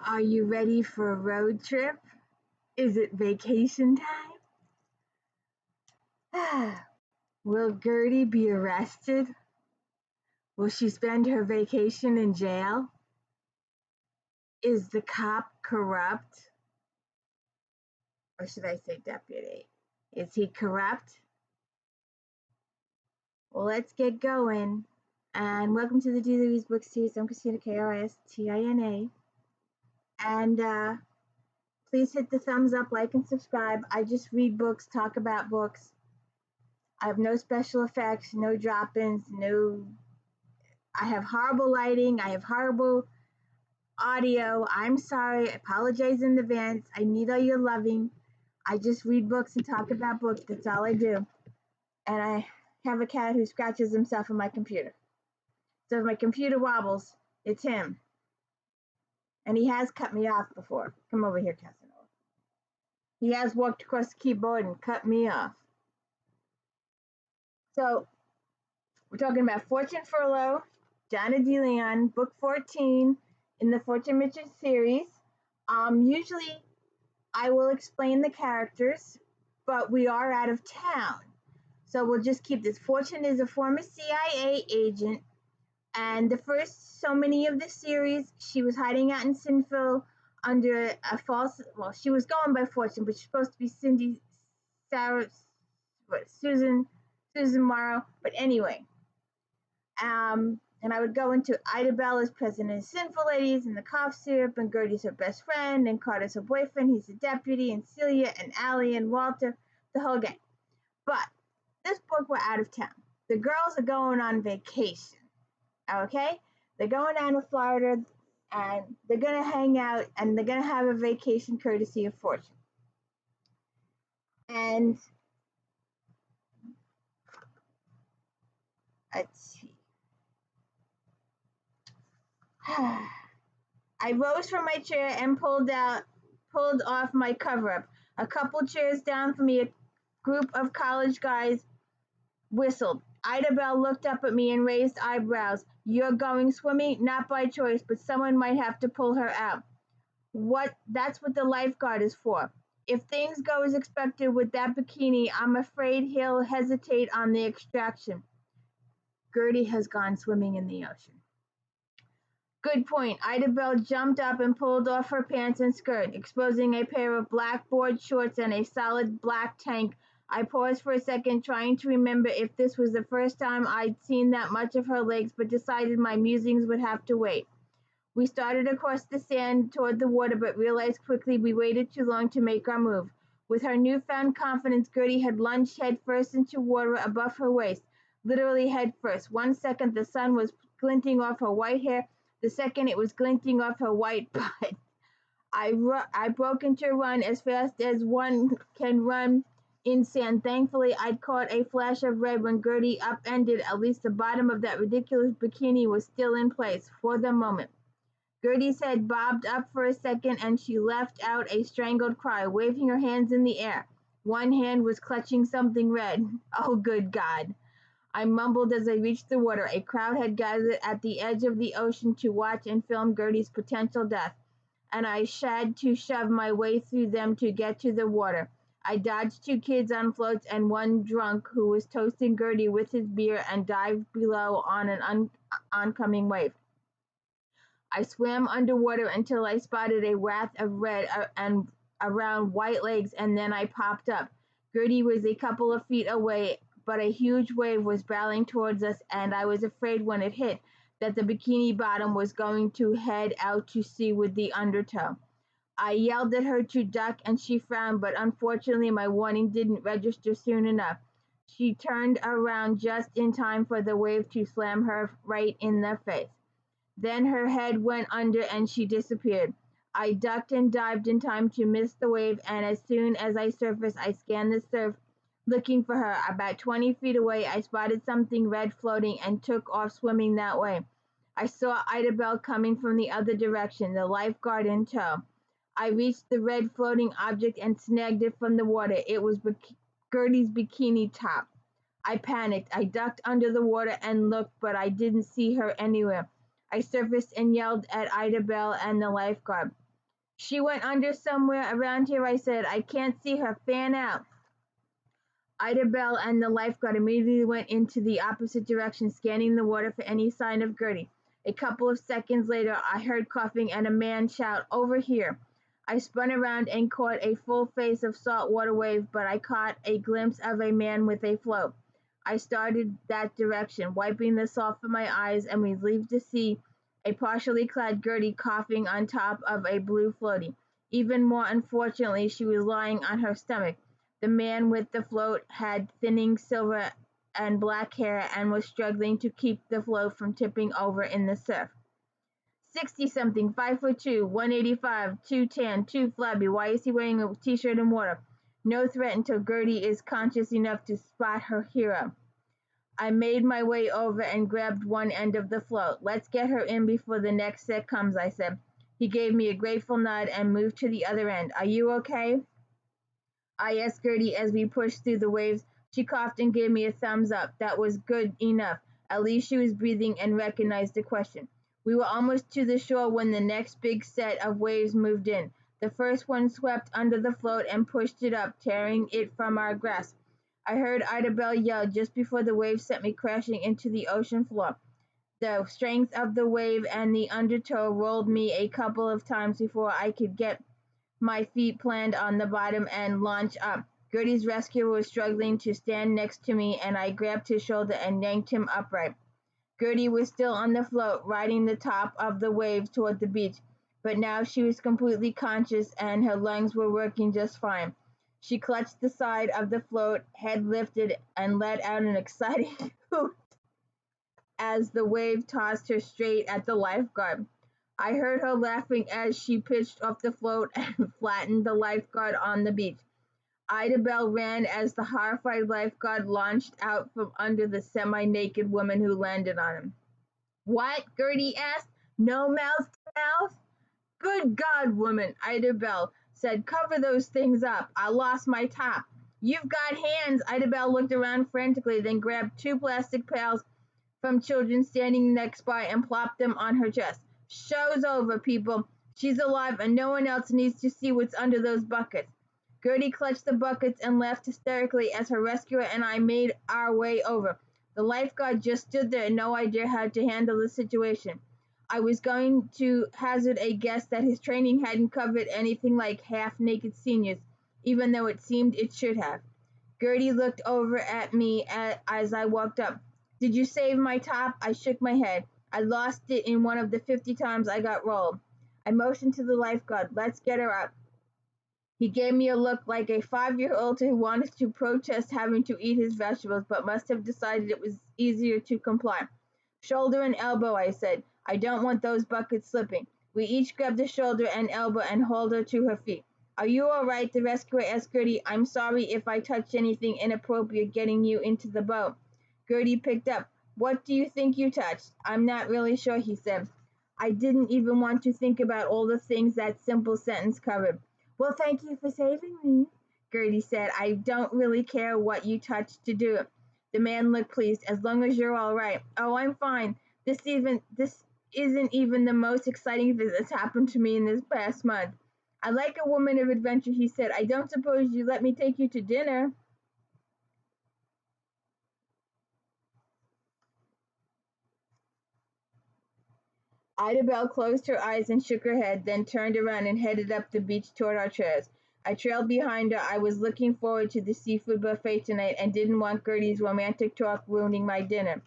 Are you ready for a road trip? Is it vacation time? Will Gertie be arrested? Will she spend her vacation in jail? Is the cop corrupt? Or should I say deputy? Is he corrupt? Well, let's get going. And welcome to the Do These Book Series. I'm Christina, Kristina. And please hit the thumbs up, like, and subscribe. I just read books, talk about books. I have no special effects, no drop-ins, I have horrible lighting, I have horrible audio. I'm sorry, I apologize in advance. I need all your loving. I just read books and talk about books. That's all I do. And I have a cat who scratches himself on my computer. So if my computer wobbles, it's him. And he has cut me off before. Come over here, Casanova. He has walked across the keyboard and cut me off. So we're talking about Fortune Furlough, Jana Deleon, book 14 in the Fortune Mitchell series. Usually I will explain the characters, but we are out of town. So we'll just keep this. Fortune is a former CIA agent, and the first so many of the series, she was hiding out in Sinville under a false, well, she was going by Fortune, but she's supposed to be Susan Morrow. But anyway, and I would go into Ida Bell as president of Sinful Ladies, and the cough syrup, and Gertie's her best friend, and Carter's her boyfriend, he's a deputy, and Celia, and Allie, and Walter, the whole gang. But this book, we're out of town. The girls are going on vacation, okay? They're going down to Florida, and they're going to hang out, and they're going to have a vacation courtesy of Fortune. And let's see. I rose from my chair and pulled off my cover-up. A couple chairs down from me, a group of college guys whistled. Ida Bell looked up at me and raised eyebrows. You're going swimming? Not by choice, but someone might have to pull her out. That's what the lifeguard is for. If things go as expected with that bikini, I'm afraid he'll hesitate on the extraction. Gertie has gone swimming in the ocean. Good point. Ida Bell jumped up and pulled off her pants and skirt, exposing a pair of black board shorts and a solid black tank. I paused for a second, trying to remember if this was the first time I'd seen that much of her legs, but decided my musings would have to wait. We started across the sand toward the water, but realized quickly we waited too long to make our move. With her newfound confidence, Gertie had lunged headfirst into water above her waist, literally headfirst. 1 second the sun was glinting off her white hair, the second it was glinting off her white butt. I broke into a run as fast as one can run in sand. Thankfully, I'd caught a flash of red when Gertie upended. At least the bottom of that ridiculous bikini was still in place for the moment. Gertie's head bobbed up for a second, and she let out a strangled cry, waving her hands in the air. One hand was clutching something red. Oh, good God. I mumbled as I reached the water. A crowd had gathered at the edge of the ocean to watch and film Gertie's potential death, and I had to shove my way through them to get to the water. I dodged 2 kids on floats and one drunk who was toasting Gertie with his beer and dived below on an oncoming wave. I swam underwater until I spotted a waft of red and around white legs, and then I popped up. Gertie was a couple of feet away, but a huge wave was barreling towards us, and I was afraid when it hit that the bikini bottom was going to head out to sea with the undertow. I yelled at her to duck, and she frowned, but unfortunately my warning didn't register soon enough. She turned around just in time for the wave to slam her right in the face. Then her head went under and she disappeared. I ducked and dived in time to miss the wave, and as soon as I surfaced, I scanned the surf looking for her. About 20 feet away, I spotted something red floating and took off swimming that way. I saw Ida Bell coming from the other direction, the lifeguard in tow. I reached the red floating object and snagged it from the water. It was Gertie's bikini top. I panicked. I ducked under the water and looked, but I didn't see her anywhere. I surfaced and yelled at Ida Bell and the lifeguard. She went under somewhere around here, I said. I can't see her. Fan out. Ida Bell and the lifeguard immediately went into the opposite direction, scanning the water for any sign of Gertie. A couple of seconds later, I heard coughing and a man shout, "Over here!" I spun around and caught a full face of saltwater wave, but I caught a glimpse of a man with a float. I started that direction, wiping the salt from my eyes, and was relieved to see a partially clad Gertie coughing on top of a blue floaty. Even more unfortunately, she was lying on her stomach. The man with the float had thinning silver and black hair and was struggling to keep the float from tipping over in the surf. 60 something, 5'2", 185, too tan, too flabby. Why is he wearing a t-shirt in water? No threat until Gertie is conscious enough to spot her hero. I made my way over and grabbed one end of the float. "Let's get her in before the next set comes," I said. He gave me a grateful nod and moved to the other end. "Are you okay?" I asked Gertie as we pushed through the waves. She coughed and gave me a thumbs up. That was good enough. At least she was breathing and recognized the question. We were almost to the shore when the next big set of waves moved in. The first one swept under the float and pushed it up, tearing it from our grasp. I heard Ida Bell yell just before the wave sent me crashing into the ocean floor. The strength of the wave and the undertow rolled me a couple of times before I could get my feet planted on the bottom and launch up. Gertie's rescuer was struggling to stand next to me, and I grabbed his shoulder and yanked him upright. Gertie was still on the float, riding the top of the wave toward the beach, but now she was completely conscious and her lungs were working just fine. She clutched the side of the float, head lifted, and let out an excited hoot as the wave tossed her straight at the lifeguard. I heard her laughing as she pitched off the float and flattened the lifeguard on the beach. Ida Bell ran as the horrified lifeguard launched out from under the semi-naked woman who landed on him. "What?" Gertie asked. "No mouth to mouth?" "Good God, woman," Ida Bell said. "Cover those things up. I lost my top." "You've got hands." Ida Bell looked around frantically, then grabbed two plastic pails from children standing next by and plopped them on her chest. "Show's over, people. She's alive and no one else needs to see what's under those buckets." Gertie clutched the buckets and laughed hysterically as her rescuer and I made our way over. The lifeguard just stood there, no idea how to handle the situation. I was going to hazard a guess that his training hadn't covered anything like half-naked seniors, even though it seemed it should have. Gertie looked over at me as I walked up. "Did you save my top?" I shook my head. "I lost it in one of the 50 times I got rolled." I motioned to the lifeguard. "Let's get her up." He gave me a look like a 5-year-old who wanted to protest having to eat his vegetables but must have decided it was easier to comply. "Shoulder and elbow," I said. "I don't want those buckets slipping." We each grabbed a shoulder and elbow and hauled her to her feet. "Are you all right?" the rescuer asked Gertie. "I'm sorry if I touched anything inappropriate getting you into the boat." Gertie picked up. "What do you think you touched?" "I'm not really sure," he said. I didn't even want to think about all the things that simple sentence covered. "Well, thank you for saving me," Gertie said. "I don't really care what you touched to do it." The man looked pleased. "As long as you're all right." "Oh, I'm fine. This isn't even the most exciting thing that's happened to me in this past month." "I like a woman of adventure," he said. "I don't suppose you let me take you to dinner?" Ida Bell closed her eyes and shook her head, then turned around and headed up the beach toward our chairs. I trailed behind her. I was looking forward to the seafood buffet tonight and didn't want Gertie's romantic talk ruining my dinner.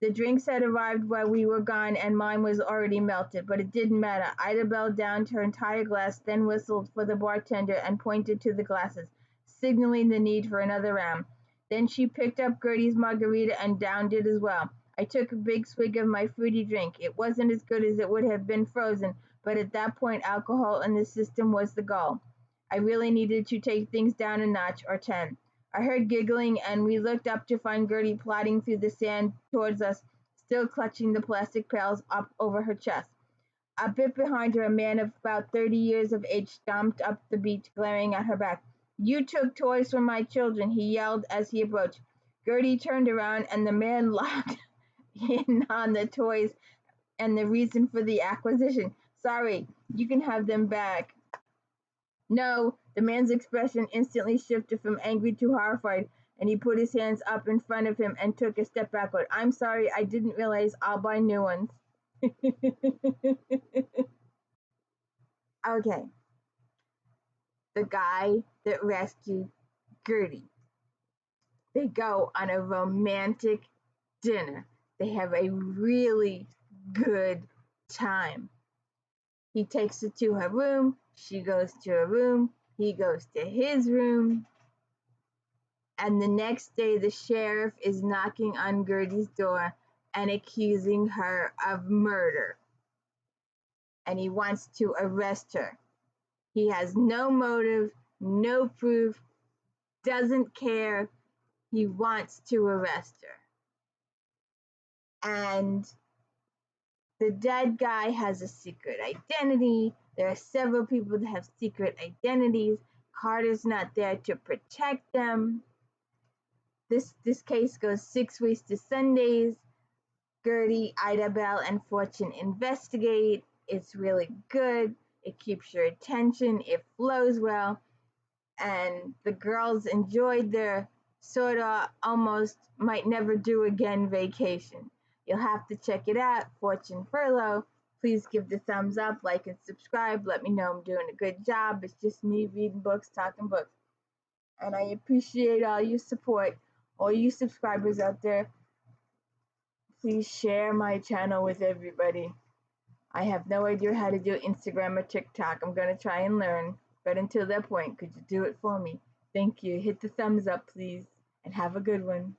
The drinks had arrived while we were gone and mine was already melted, but it didn't matter. Ida Bell downed her entire glass, then whistled for the bartender and pointed to the glasses, signaling the need for another round. Then she picked up Gertie's margarita and downed it as well. I took a big swig of my fruity drink. It wasn't as good as it would have been frozen, but at that point alcohol in the system was the goal. I really needed to take things down a notch or 10. I heard giggling, and we looked up to find Gertie plodding through the sand towards us, still clutching the plastic pails up over her chest. A bit behind her, a man of about 30 years of age stomped up the beach, glaring at her back. "You took toys from my children," he yelled as he approached. Gertie turned around, and the man locked in on the toys and the reason for the acquisition. "Sorry, you can have them back." No, the man's expression instantly shifted from angry to horrified, and he put his hands up in front of him and took a step backward. I'm sorry, I didn't realize. I'll buy new ones. Okay, the guy that rescued Gertie. They go on a romantic dinner. They have a really good time. He takes her to her room. She goes to her room. He goes to his room. And the next day, the sheriff is knocking on Gertie's door and accusing her of murder. And he wants to arrest her. He has no motive, no proof, doesn't care. He wants to arrest her. And the dead guy has a secret identity. There are several people that have secret identities. Carter's not there to protect them. This case goes 6 weeks to Sundays. Gertie, Idabelle, and Fortune investigate. It's really good. It keeps your attention. It flows well. And the girls enjoyed their sort of almost might never do again vacation. You'll have to check it out. Fortune Furlough. Please give the thumbs up, like, and subscribe. Let me know I'm doing a good job. It's just me reading books, talking books. And I appreciate all your support. All you subscribers out there, please share my channel with everybody. I have no idea how to do Instagram or TikTok. I'm going to try and learn. But until that point, could you do it for me? Thank you. Hit the thumbs up, please. And have a good one.